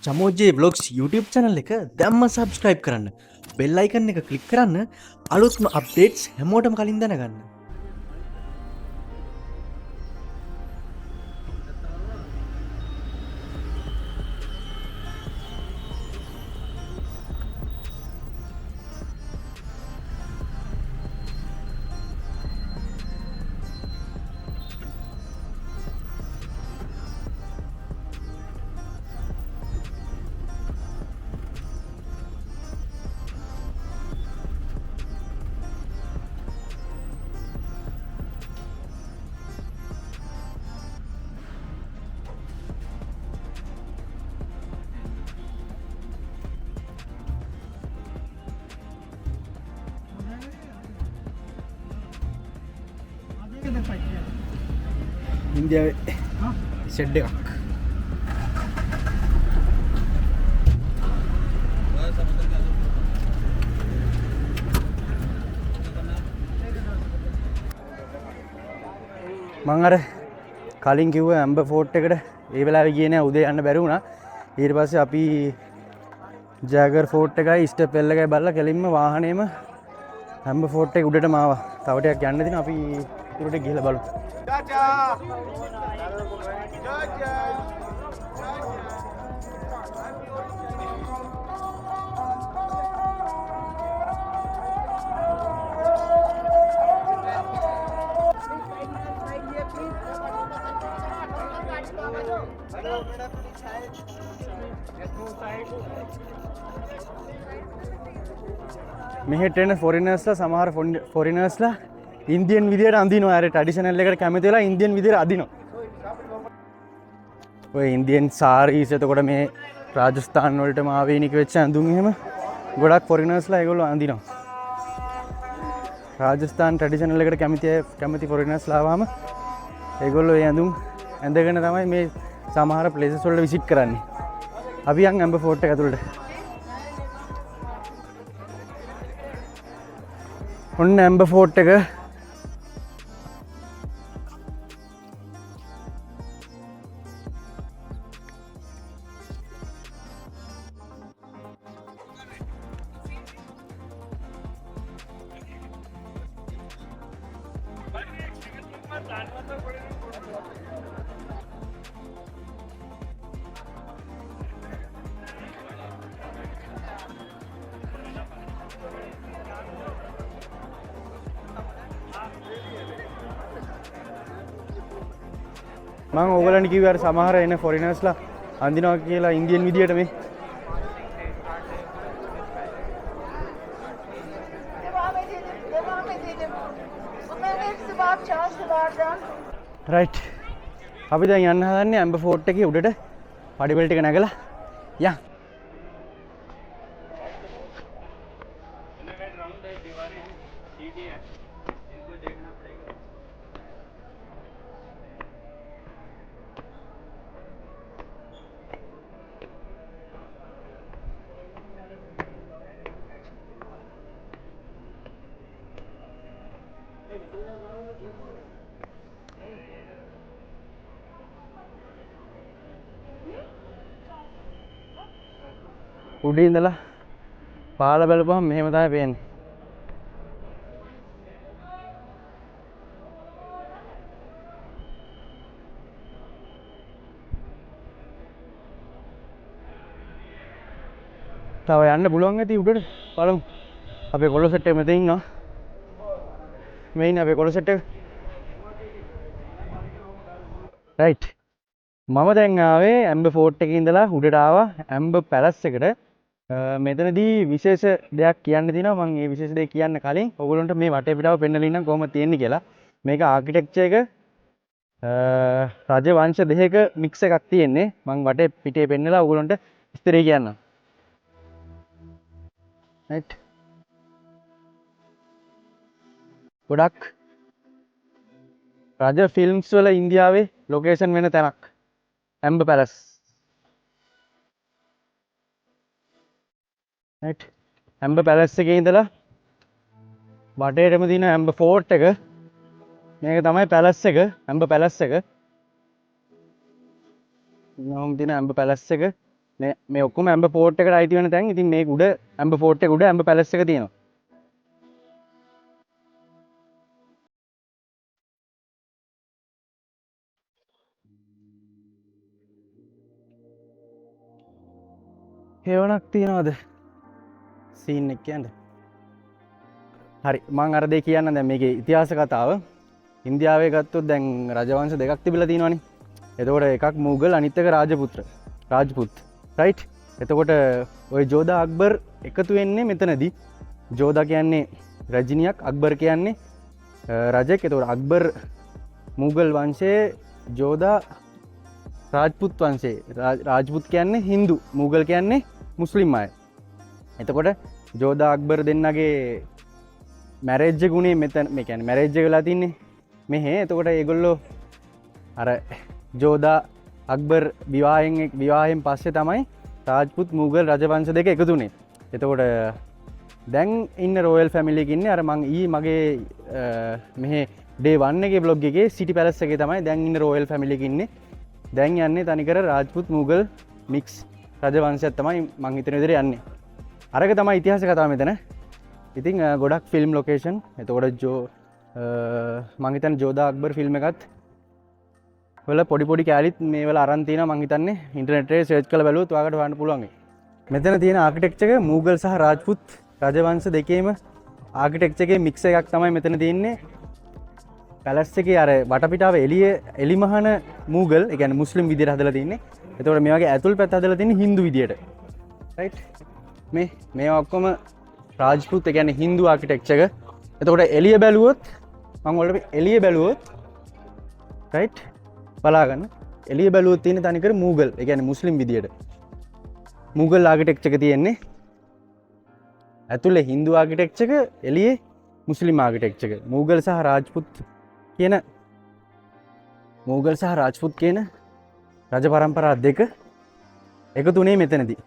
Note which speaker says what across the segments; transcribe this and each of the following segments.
Speaker 1: චමෝජයේ ව්ලොග්ස් YouTube channel එක දැම්ම subscribe කරන්න. bell icon එක click කරන්න අලුත්ම updates හැමෝටම කලින් දැනගන්න. ඉන්දියාවේ ෂෙඩ් එකක් මං අර කලින් කිව්ව ඇම්බර් ෆෝර්ට් එකට ඒ වෙලාවේ ගියේ නෑ උදේ යන්න බැරි වුණා ඊට පස්සේ අපි ජෑගර් ෆෝර්ට් එකයි ස්ටෙප් වෙල් එකයි බලලා කෙලින්ම වාහනේම ඇම්බර් ෆෝර්ට් එක උඩටම ආවා තව ටිකක් යන්න දින අපි උඩට ගිහලා බලමු මෙහෙට එන ෆොරිනර්ස්ලා සමහර ෆොරිනර්ස්ලා ඉන්දියන් විදියට අඳිනවා අර ට්‍රැඩිෂනල් එකට කැමති වෙලා ඉන්දියන් විදියට අඳිනවා ඔය ඉන්දියන් සාරීස් එතකොට මේ රාජස්ථාන් වලටම ආවේනික වෙච්ච ඇඳුම් එහෙම ගොඩක් ෆොරිනර්ස්ලා ඒගොල්ලෝ අඳිනවා රාජස්ථාන් ට්‍රැඩිෂනල් එකට කැමති ෆොරිනර්ස්ලා ආවම ඒගොල්ලෝ ඒ ඇඳුම් ඇඳගෙන තමයි මේ සමහර ප්ලේසස් වලට විසිට් කරන්නේ අපි යන් ඇම්බර් ෆෝර්ට් එක ඇතුළට ඔන්න ඇම්බර් ෆෝර්ට් එක මම ඕගලන්ට කිව්වේ අර සමහර එන ෆොරිනර්ස්ලා අඳිනවා කියලා ඉන්දියන් විදියට මේ රයිට් අපි දැන් යන්න හදන්නේ ඇම්බර් ෆෝර්ට් එකේ උඩට පඩිවල ටික නැගලා යන් උඩ ඉඳලා පාල බලපුවම මෙහෙම තමයි පේන්නේ. තව යන්න පුළුවන් ඇති උඩට බලමු. අපේ කොළ සෙට් එක මෙතන ඉන්නවා. මේ ඉන්නේ අපේ කොළ සෙට් එක. රයිට්. මම දැන් ආවේ ඇම්බර් ෆෝර්ට් එකේ ඉඳලා උඩට ආවා ඇම්බර් පැලස් එකට. මෙතනදී විශේෂ දෙයක් කියන්න තියෙනවා මම මේ විශේෂ දෙයක් කියන්න කලින් ඔයගොල්ලන්ට මේ වටේ පිටාව පෙන්නලා ඉන්නම් කොහොමද තියෙන්නේ කියලා මේක ආකිටෙක්චර් එක රජ වංශ දෙකක මික්ස් එකක් තියෙන්නේ මම වටේ පිටේ පෙන්නලා ඔයගොල්ලන්ට විස්තරය කියන්නම් රයිට් ගොඩක් රජ ෆිල්ම්ස් වල ඉන්දියාවේ ලොකේෂන් වෙන තැනක් ඇම්බර් පැලස් right ඇම්බර් පැලස් එකේ ඉඳලා වටේටම තියෙන ඇම්බර් ෆෝර්ට් එක මේක තමයි පැලස් එක ඇම්බර් පැලස් එක නෝම් තියෙන ඇම්බර් පැලස් එක මේ ඔක්කොම ඇම්බර් ෆෝර්ට් එකට අයිති වෙන තැන්. ඉතින් මේක උඩ ඇම්බර් ෆෝර්ට් එක උඩ ඇම්බර් පැලස් එක තියෙනවා. හේවණක් තියනවද සීන් එක කියන්නේ? හරි මං අර දෙය කියන්න දැන් මේකේ ඉතිහාස කතාව. ඉන්දියාවේ ගත්තොත් දැන් රජවංශ දෙකක් තිබිලා තියෙනවනේ. එතකොට එකක් මුගල් අනිත් එක රාජපුත් රයිට්. එතකොට ওই ජෝධා අක්බර් එකතු වෙන්නේ මෙතනදී. ජෝධා කියන්නේ රජිනියක්, අක්බර් කියන්නේ රජෙක්. එතකොට අක්බර් මුගල් වංශයේ, ජෝධා රාජපුත් වංශයේ. රාජපුත් කියන්නේ හින්දු, මුගල් කියන්නේ මුස්ලිම් අය. එතකොට ජෝධා අක්බර් දෙන්නගේ මැරේජ් එක උනේ මෙතන. මේ කියන්නේ මැරේජ් එක වෙලා තින්නේ මෙහෙ. එතකොට ඒගොල්ලෝ අර ජෝධා අක්බර් විවාහයෙන් පස්සේ තමයි රාජපුත් මුගල් රජවංශ දෙක එකතු වුනේ. එතකොට දැන් ඉන්න රොයල් ෆැමිලි එකක් ඉන්නේ. අර මං මගේ මෙහෙ ඩේ 1 එකේ බ්ලොග් එකේ සිටි පැලස් එකේ තමයි දැන් ඉන්න රොයල් ෆැමිලි එකක් ඉන්නේ. දැන් යන්නේ තනිකර රාජපුත් මුගල් මික්ස් රජවංශයක් තමයි මං හිතන විදිහට යන්නේ. අරක තමයි ඉතිහාස කතාව මෙතන. ඉතින් ගොඩක් ෆිල්ම් ලොකේෂන්. එතකොට මං හිතන්නේ ජෝධා අක්බර් ෆිල්ම් එකත් වල පොඩි කෑලිත් මේ වල අරන් තියෙනවා. මං හිතන්නේ ඉන්ටර්නෙට් එකේ සර්ච් කරලා බැලුවොත් ඔයාලට හොයන්න පුළුවන්. මෙතන තියෙන ආකිටෙක්චර් එක මුගල් සහ රාජපුත් රජවංශ දෙකේම ආකිටෙක්චර් එකේ මික්ස් එකක් තමයි මෙතන තියෙන්නේ. පැලස් එකේ අර වටපිටාව එලිමහන මුගල්, ඒ කියන්නේ මුස්ලිම් විදියට හදලා තින්නේ. එතකොට මේ වගේ ඇතුල් පැත්ත හදලා තින්නේ හින්දු විදියට. රයිට්. මේවා ඔක්කොම රාජපුත්, ඒ කියන්නේ හින්දු ආකිටෙක්චර් එක. එතකොට එළිය බැලුවොත් මම ඔයාලට එළිය බැලුවොත් රයිට් බලා ගන්න. එළිය බැලුවොත් තියෙන තනිකර මුගල්, ඒ කියන්නේ මුස්ලිම් විදියට. මුගල් ආකිටෙක්චර් එක තියෙන්නේ. ඇතුලේ හින්දු ආකිටෙක්චර් එක, එළියේ මුස්ලිම් ආකිටෙක්චර් එක. මුගල් සහ රාජපුත් කියන රජ පරම්පරා දෙක එකතු වුණේ මෙතනදී.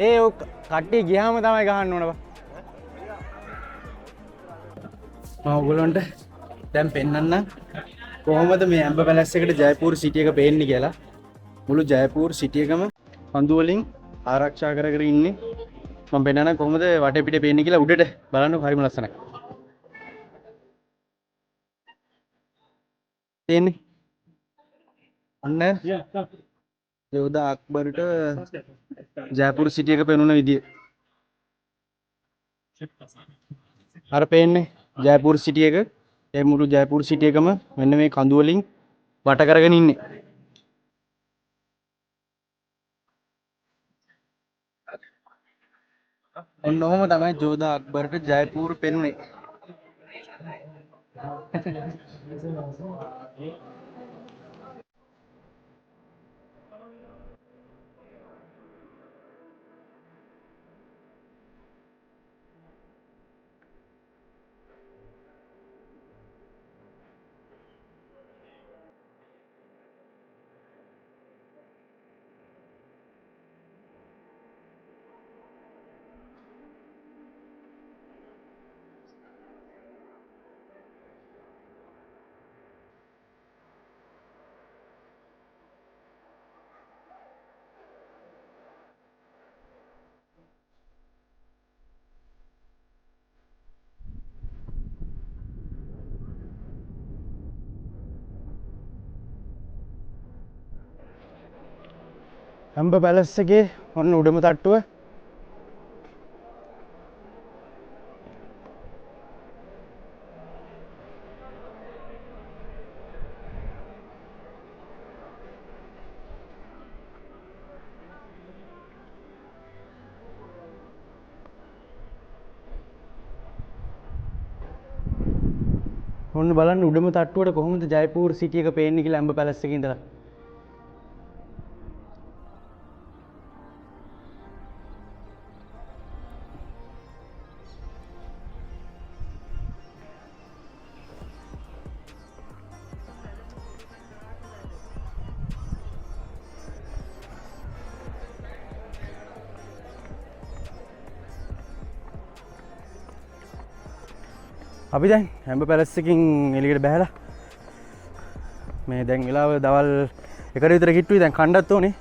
Speaker 1: ඒ කට්ටිය ගියාම තමයි ගහන්න ඕන බා. මම ඔයගොල්ලන්ට දැන් පෙන්නන්න කොහොමද මේ ඇම්බර් පැලස් එකට ජයපුර සිටි එක පේන්නේ කියලා. මුළු ජයපුර සිටි එකම කඳු වලින් ආරක්ෂා කර ඉන්නේ. මම පෙන්නන්න කොහොමද වටේ පිටේ පේන්නේ කියලා. උඩට බලන්න හරිම ලස්සනයි. තේන්නේ? අන්න ජෝධා අක්බර්ට ජයපුර සිටි එක පෙනුන විදිය. අර පේන්නේ ජයපුර සිටි එක. ඒ මුළු ජයපුර සිටි එකම මෙන්න මේ කඳු වලින් වට කරගෙන ඉන්නේ. ඔන්න ඔහොම තමයි ජෝධා අක්බර්ට ජයපුර පෙනුනේ. ඇම්බර් පැලස් එකේ ඔන්න උඩම තට්ටුව. ඔන්න බලන්න උඩම තට්ටුවට කොහොමද ජයපූර් සිටි එක පේන්නේ කියලා ඇම්බර් පැලස් එකේ ඉඳලා. අපි දැන් ඇම්බර් පැලස් එකකින් එළියට බහැලා මේ දැන් වෙලාව දවල් 1ට විතර කිට්ටුයි. දැන් කණ්ඩත් ඕනේ.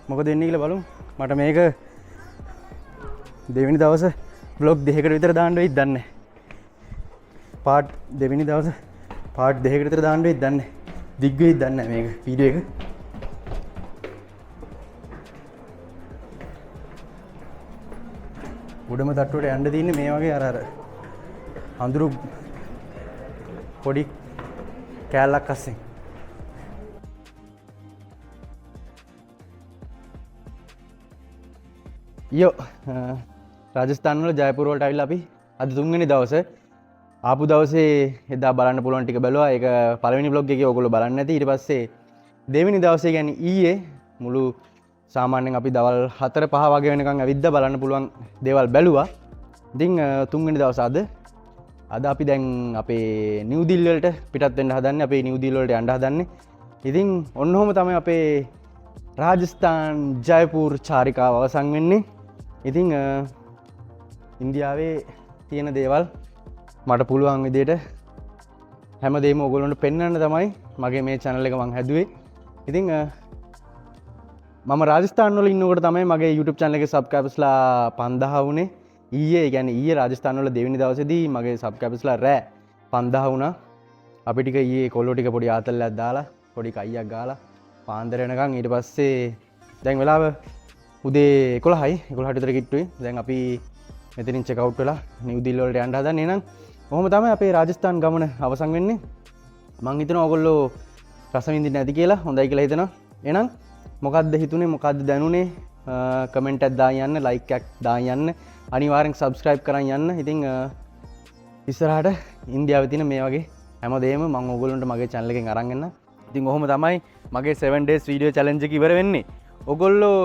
Speaker 1: මොකද වෙන්නේ කියලා බලමු. මට මේක දෙවෙනි දවසේ vlog 2කට විතර දාන්න වෙයිද දන්නේ නැහැ. part දෙවෙනි දවසේ part 2කට විතර දාන්න වෙයිද දන්නේ නැහැ. දිග් වෙයිද දන්නේ නැහැ මේක වීඩියෝ එක. උඩම තට්ටුවට යන්න තියෙන්නේ මේ වගේ අර අඳුරු පොඩි කෑල්ලක් අස්සෙන්. යෝ රාජස්ථාන වල ජයපුර වලට ආවිල්ලා අපි අද තුන්වෙනි දවසේ ආපු දවසේ එදා බලන්න පුළුවන් ටික බැලුවා. ඒක පළවෙනි vlog එකේ ඔයගොල්ලෝ බලන්නේ නැති. ඊට පස්සේ දෙවෙනි දවසේ කියන්නේ ඊයේ මුළු සාමාන්‍යයෙන් අපි දවල් 4 5 වගේ වෙනකන් ඇවිද්දා බලන්න පුළුවන් දේවල් බැලුවා. ඉතින් තුන්වෙනි දවස අද අපි දැන් අපේ නිව් දිල්ලි වලට පිටත් වෙන්න හදන්නේ. අපේ නිව් දිල්ලි වලට යන්න හදන්නේ. ඉතින් ඔන්න ඔහොම තමයි අපේ රාජස්ථාන් ජයපූර් චාරිකාව අවසන් වෙන්නේ. ඉතින් ඉන්දියාවේ තියෙන දේවල් මට පුළුවන් විදිහට හැමදේම ඔයගොල්ලන්ට පෙන්වන්න තමයි මගේ මේ channel එක මම හැදුවේ. ඉතින් මම රාජස්ථාන් වල ඉන්නකොට තමයි මගේ YouTube channel එකේ subscribersලා 5000 වුණේ. ඊයේ රාජස්ථාන වල දෙවෙනි දවසේදී මගේ සබ්ස්ක්‍රයිබර්ස්ලා රෑ 5000 වුණා. අපි ටික ඊයේ කොල්ලෝ ටික පොඩි ආතල්ලයක් දාලා පොඩි කයියක් ගාලා පාන්දර වෙනකන් ඊට පස්සේ දැන් වෙලාව උදේ 11යි 11ට විතර කිට්ටුයි. දැන් අපි මෙතනින් චෙක් අවුට් වෙලා නිව් දිල්ලි වලට යන්න හදන්නේ. එහෙනම් කොහොම තමයි අපේ රාජස්ථාන් ගමන අවසන් වෙන්නේ. මං හිතනවා ඔයගොල්ලෝ රස විඳින්න නැති කියලා. හොඳයි කියලා හිතනවා. එහෙනම් මොකද්ද හිතුනේ මොකද්ද දැනුනේ? කමෙන්ට් එකක් දාන්න යන්න, ලයික් එකක් දාන්න යන්න. අනිවාර්යෙන් subscribe කරන් යන්න. ඉතින් ඉස්සරහට ඉන්දියාවේ තියෙන මේ වගේ හැමදේම මම ඔයගොල්ලන්ට මගේ channel එකෙන් අරන් එන්න. ඉතින් ඔහොම තමයි මගේ 7 days video challenge එක ඉවර වෙන්නේ. ඔයගොල්ලෝ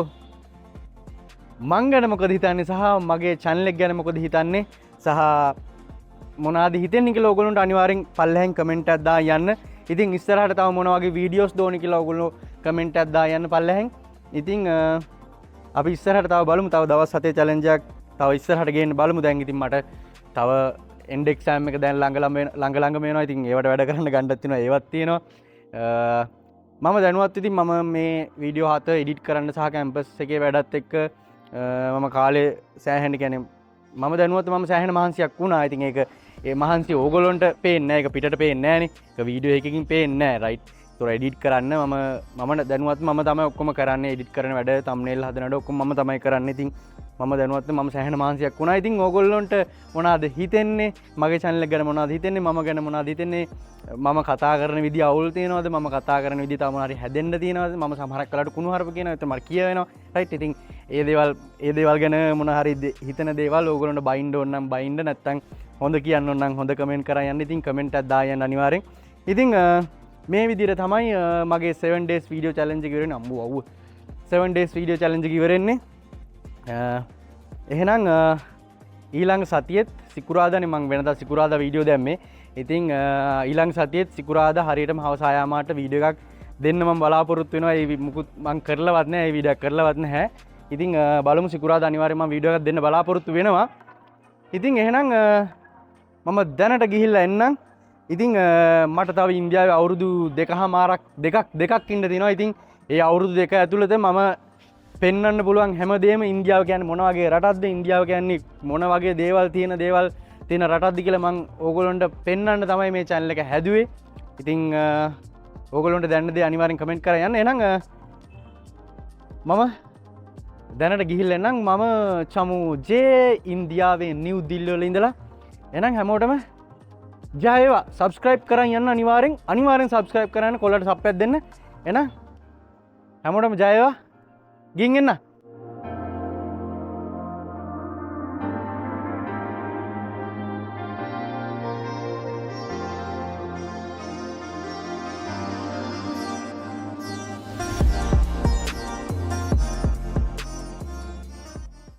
Speaker 1: මං ගැන මොකද හිතන්නේ සහ මගේ channel එක ගැන මොකද හිතන්නේ සහ මොනවාද හිතෙන්නේ කියලා ඔයගොල්ලන්ට අනිවාර්යෙන් පල්ලෙහෙන් comment එකක් දාන්න යන්න. ඉතින් ඉස්සරහට තව මොන වගේ videos දෝනි කියලා ඔයගොල්ලෝ comment එකක් දාන්න යන්න පල්ලෙහෙන්. ඉතින් අපි ඉස්සරහට තව බලමු. තව දවස් 7 challenge එකක් තව ඉස්සරහට ගේන්න බලමු. දැන් ඉතින් මට තව end exam එක දැන් ළඟ වෙනවා. ඉතින් ඒවට වැඩ කරන්න ගන්නත් තියෙනවා. ඒවත් තියෙනවා. මම දැනුවත් ඉතින් මම මේ වීඩියෝ 7 edit කරන්න සහ campus එකේ වැඩත් එක්ක මම කාලේ සෑහෙන කියන්නේ මම දැනුවත් මම සෑහෙන මහන්සියක් වුණා. ඉතින් ඒක ඒ මහන්සිය ඕගොල්ලොන්ට පේන්නේ නැහැ. ඒක පිටට පේන්නේ නැහනේ. ඒක වීඩියෝ එකකින් පේන්නේ නැහැ. රයිට්. ඒතොර edit කරන්න මම දැනුවත් මම තමයි ඔක්කොම කරන්නේ. edit කරන වැඩ thumbnail හදන වැඩ ඔක්කොම මම තමයි කරන්නේ. ඉතින් මම දැනුවත් මම සෑහෙන මහන්සියක් වුණා. ඉතින් ඕගොල්ලොන්ට මොනවද හිතෙන්නේ? මගේ channel එක ගැන මොනවද හිතෙන්නේ? මම ගැන මොනවද හිතෙන්නේ? මම කතා කරන විදිය අවුල් තියෙනවද? මම කතා කරන විදිය තව මොනවා හරි හැදෙන්න තියෙනවද? මම සමහරක් වෙලාවට කුණු හරප කියනවා. ඒත් මට කියවෙනවා. රයිට්. ඉතින් ඒ දේවල් ගැන මොන හරි හිතන දේවල් ඕගොල්ලන්ට බයින්ඩ් ඕන නම් බයින්ඩ් නැත්තම් හොඳ කියන්න ඕන නම් හොඳ කමෙන්ට් කරන් යන්න. ඉතින් කමෙන්ට් එකක් දායන්න අනිවාර්යෙන්. ඉතින් මේ විදිහට තමයි මගේ 7 days video challenge එක ඉවරනේ. අම්මෝ අවුව 7 days video challenge එක ඉවරෙන්නේ. එහෙනම් ඊළඟ සතියෙත් සිකුරාදානේ මම වෙනදා සිකුරාදා වීඩියෝ දැම්මේ. ඉතින් ඊළඟ සතියෙත් සිකුරාදා හරියටම හවස 6 යාමට වීඩියෝ එකක් දෙන්න මම බලාපොරොත්තු වෙනවා. ඒ මුකුත් මම කරලවත් නැහැ. ඒ වීඩියෝ කරලවත් නැහැ. ඉතින් බලමු සිකුරාදා අනිවාර්යයෙන් මම වීඩියෝ එකක් දෙන්න බලාපොරොත්තු වෙනවා. ඉතින් එහෙනම් මම දැනට ගිහිල්ලා එන්නම්. ඉතින් මට තව ඉන්දියාවේ අවුරුදු 2.5 ඉන්න තියෙනවා. ඉතින් ඒ අවුරුදු 2 ඇතුළත මම පෙන්වන්න පුළුවන් හැමදේම ඉන්දියාව කියන්නේ මොන වගේ රටක්ද, ඉන්දියාව කියන්නේ මොන වගේ දේවල් තියෙන රටක්ද කියලා මම ඕගොල්ලන්ට පෙන්වන්න තමයි මේ channel එක හැදුවේ. ඉතින් ඕගොල්ලන්ට දැනන දේ අනිවාර්යෙන් කමෙන්ට් කරලා යන්න. එහෙනම් මම දැනට ගිහිල්ලා එන්නම්. මම චමු ජේ ඉන්දියාවේ නිව් දිල්ලි වල ඉඳලා. එහෙනම් හැමෝටම ජය වේවා. subscribe කරන් යන්න අනිවාර්යෙන් subscribe කරන්න. කොල්ලට සබ් එකක් දෙන්න. එහෙනම් හැමෝටම ජය වේවා. ගින් එන්න.